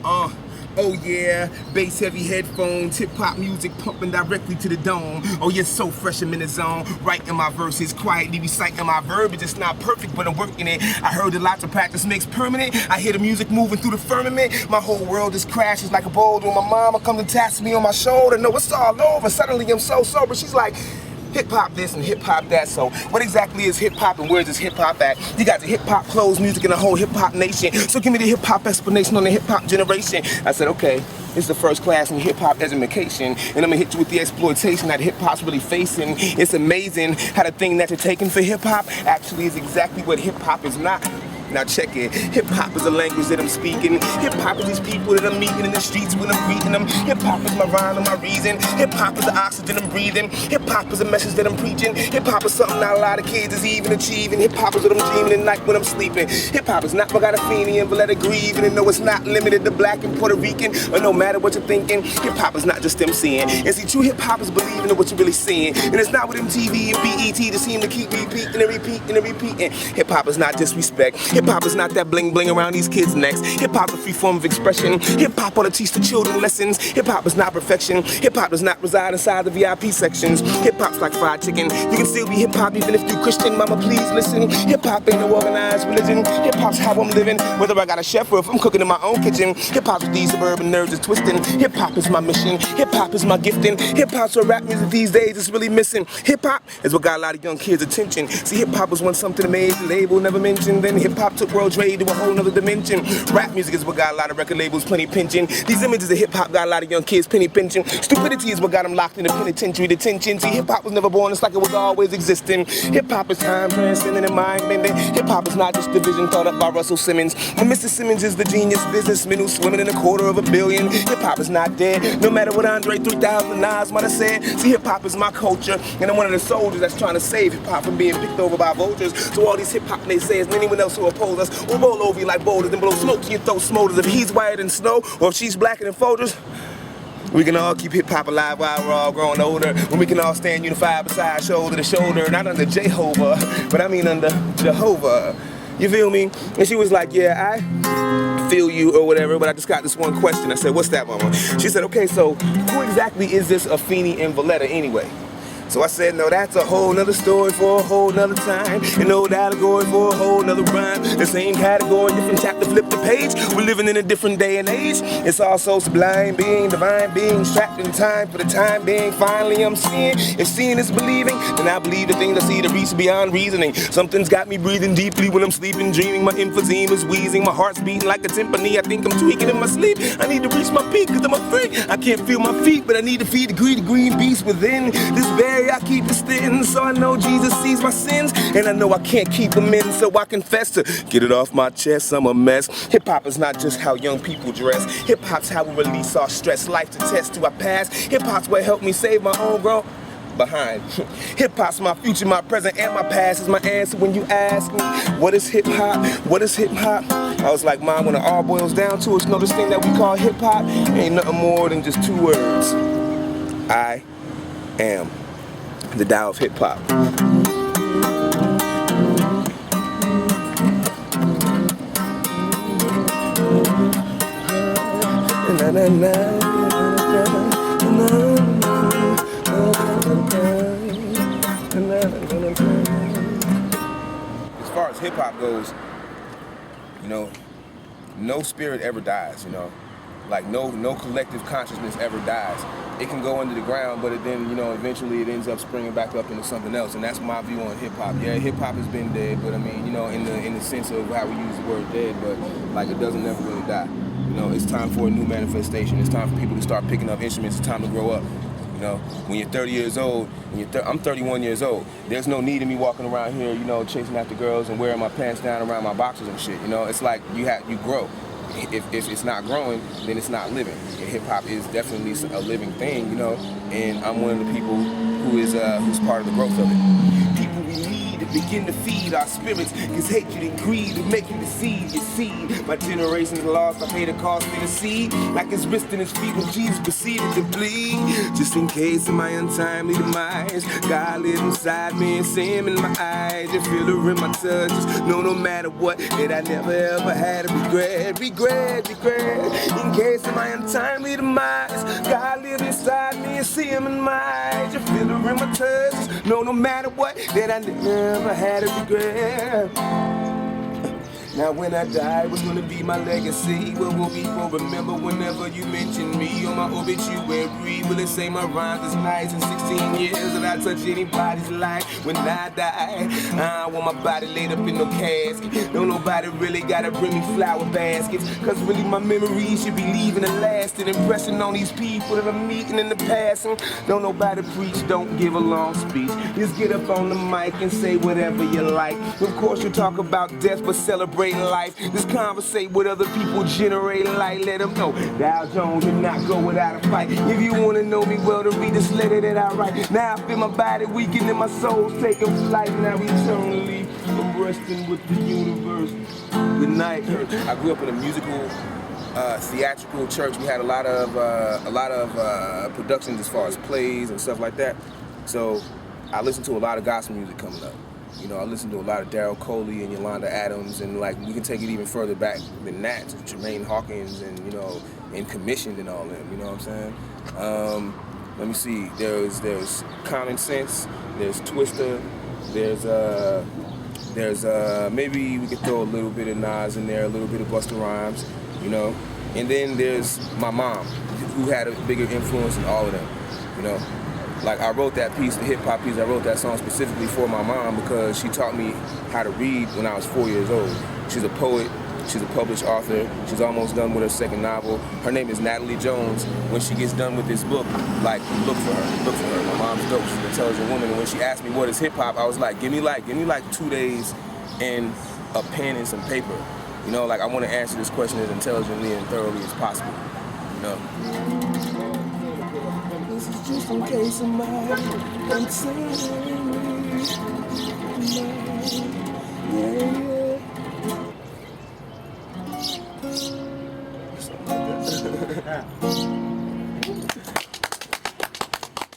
Oh yeah, bass heavy headphones, hip hop music pumping directly to the dome. Oh you're so fresh, I'm in the zone, writing my verses, quietly reciting my verbiage. It's not perfect, but I'm working it. I heard that lots of practice makes permanent. I hear the music moving through the firmament. My whole world just crashes like a boulder. When my mama comes and taps me on my shoulder, no, it's all over. Suddenly I'm so sober. She's like, hip-hop this and hip-hop that. So what exactly is hip-hop and where is this hip-hop at? You got the hip-hop clothes music in the whole hip-hop nation. So give me the hip-hop explanation on the hip-hop generation. I said, okay, it's the first class in hip-hop education, and I'm gonna hit you with the exploitation that hip-hop's really facing. It's amazing how the thing that you're taking for hip-hop actually is exactly what hip-hop is not. Now check it. Hip-hop is the language that I'm speaking. Hip-hop is these people that I'm meeting in the streets when I'm greeting them. Hip-hop is my rhyme and my reason. Hip-hop is the oxygen I'm breathing. Hip-hop is a message that I'm preaching. Hip-hop is something not a lot of kids is even achieving. Hip-hop is what I'm dreaming at night when I'm sleeping. Hip-hop is not what got a Feeney and Valletta grieving. And no, it's not limited to black and Puerto Rican. Or no matter what you're thinking, hip-hop is not just them seeing. And see, true hip-hop is believing in what you're really seeing. And it's not with MTV and BET to seem to keep repeating and repeating and repeating. Hip-hop is not disrespect. Hip-hop is not that bling bling around these kids' necks. Hip-hop is a free form of expression. Hip-hop ought to teach the children lessons. Hip-hop is not perfection. Hip-hop does not reside inside the VIP sections. Hip-hop's like fried chicken. You can still be hip-hop even if you're Christian. Mama, please listen. Hip-hop ain't no organized religion. Hip-hop's how I'm living. Whether I got a chef or if I'm cooking in my own kitchen. Hip-hop's what these suburban nerds is twisting. Hip-hop is my mission. Hip-hop is my gifting. Hip-hop's what rap music these days is really missing. Hip-hop is what got a lot of young kids' attention. See, hip-hop was once something amazing, the label never mentioned. Then hip-hop took world trade to a whole nother dimension. Rap music is what got a lot of record labels plenty pinching. These images of hip-hop got a lot of young kids penny pinching. Stupidity is what got them locked in the penitentiary detention. See, hip-hop was never born, it's like it was always existing. Hip-hop is time transcending and mind bending. Hip-hop is not just division thought up by Russell Simmons. But Mr. Simmons is the genius businessman who's swimming in $250 million. Hip-hop is not dead, no matter what Andre 3000 Nas might have said. See, hip-hop is my culture, and I'm one of the soldiers that's trying to save hip-hop from being picked over by vultures. So all these hip-hop naysayers and anyone else who oppose us will roll over you like boulders and blow smoke to your throat smolders. If he's whiter than snow, or if she's blacker than Folgers, we can all keep hip-hop alive while we're all growing older. When we can all stand unified beside shoulder to shoulder. Not under Jehovah, but I mean under Jehovah. You feel me? And she was like, yeah, I feel you or whatever, but I just got this one question. I said, what's that, mama? She said, okay, so who exactly is this Afeni and Valletta anyway? So I said, no, that's a whole nother story for a whole nother time. An old allegory for a whole nother rhyme. The same category, different chapter, flip the page. We're living in a different day and age. It's all so sublime, being divine, being trapped in time. For the time being, finally I'm seeing. If seeing is believing, then I believe the things I see to reach beyond reasoning. Something's got me breathing deeply when I'm sleeping, dreaming. My emphysema is wheezing, my heart's beating like a timpani. I think I'm tweaking in my sleep. I need to reach my peak because I'm afraid. I can't feel my feet, but I need to feed the greedy green beast within. This berry I keep it sitting, so I know Jesus sees my sins, and I know I can't keep them in, so I confess to get it off my chest. I'm a mess. Hip-hop is not just how young people dress. Hip-hop's how we release our stress. Life to test to our past. Hip-hop's what helped me save my own grown behind. Hip-hop's my future, my present, and my past is my answer when you ask me, what is hip-hop? What is hip-hop? I was like, Mom, when it all boils down to it, you know this thing that we call hip-hop ain't nothing more than just two words. I am the TAO of hip-hop. As far as hip-hop goes, you know, no spirit ever dies, you know. Like no collective consciousness ever dies. It can go under the ground, but then, you know, eventually it ends up springing back up into something else, and that's my view on hip-hop. Yeah, hip-hop has been dead, but I mean, you know, in the sense of how we use the word dead, but like it doesn't never really die. You know, it's time for a new manifestation. It's time for people to start picking up instruments. It's time to grow up. You know, when you're 30 years old, I'm 31 years old. There's no need of me walking around here, you know, chasing after girls and wearing my pants down around my boxers and shit. You know, it's like you grow. If it's not growing, then it's not living. And hip-hop is definitely a living thing, you know, and I'm one of the people who's part of the growth of it. People we need to begin to feed our spirits, cause hatred and greed will make you deceive. You see, my generation's lost, I paid the cost for the seed, like his wrist and his feet when Jesus proceeded to bleed. Just in case of my untimely demise, God live inside me and see him in my eyes. You feel her in my touch, just know no matter what, that I never ever had a regret. In case of my untimely demise. God live inside me and see him in my eyes. You feel it in my touch. No matter what, that I never had a regret. Now when I die, what's gonna be my legacy? What will people remember whenever you mention me on my obituary? Will it say my rhymes is nice in 16 years that I touch anybody's life? When I die, I don't want my body laid up in no casket. Don't nobody really gotta bring me flower baskets, cause really my memories should be leaving a lasting impression on these people that I'm meeting in the passing. Don't nobody preach, don't give a long speech. Just get up on the mic and say whatever you like. Of course you talk about death, but celebrate life. Just conversate with other people, generate light. Let them know Dow Jones did not go without a fight. If you want to know me well, to read this letter that I write. Now I feel my body weakening and my soul's taking flight. Now eternally I'm resting with the universe. Good night. I grew up in a musical, theatrical church. We had a lot of productions as far as plays and stuff like that. So I listened to a lot of gospel music coming up. You know, I listened to a lot of Daryl Coley and Yolanda Adams, and like we can take it even further back than that, to Jermaine Hawkins and, you know, and Commissioned and all them, you know what I'm saying? Let me see, there's Common Sense, there's Twister, there's maybe we could throw a little bit of Nas in there, a little bit of Busta Rhymes, you know? And then there's my mom, who had a bigger influence in all of them, you know? Like I wrote that piece, the hip hop piece, I wrote that song specifically for my mom because she taught me how to read when I was 4 years old. She's a poet, she's a published author, she's almost done with her second novel. Her name is Natalie Jones. When she gets done with this book, like look for her. My mom's dope, she's an intelligent woman, and when she asked me what is hip hop, I was like, give me like 2 days and a pen and some paper. You know, like I want to answer this question as intelligently and thoroughly as possible, you know. This is just in case of my untimely.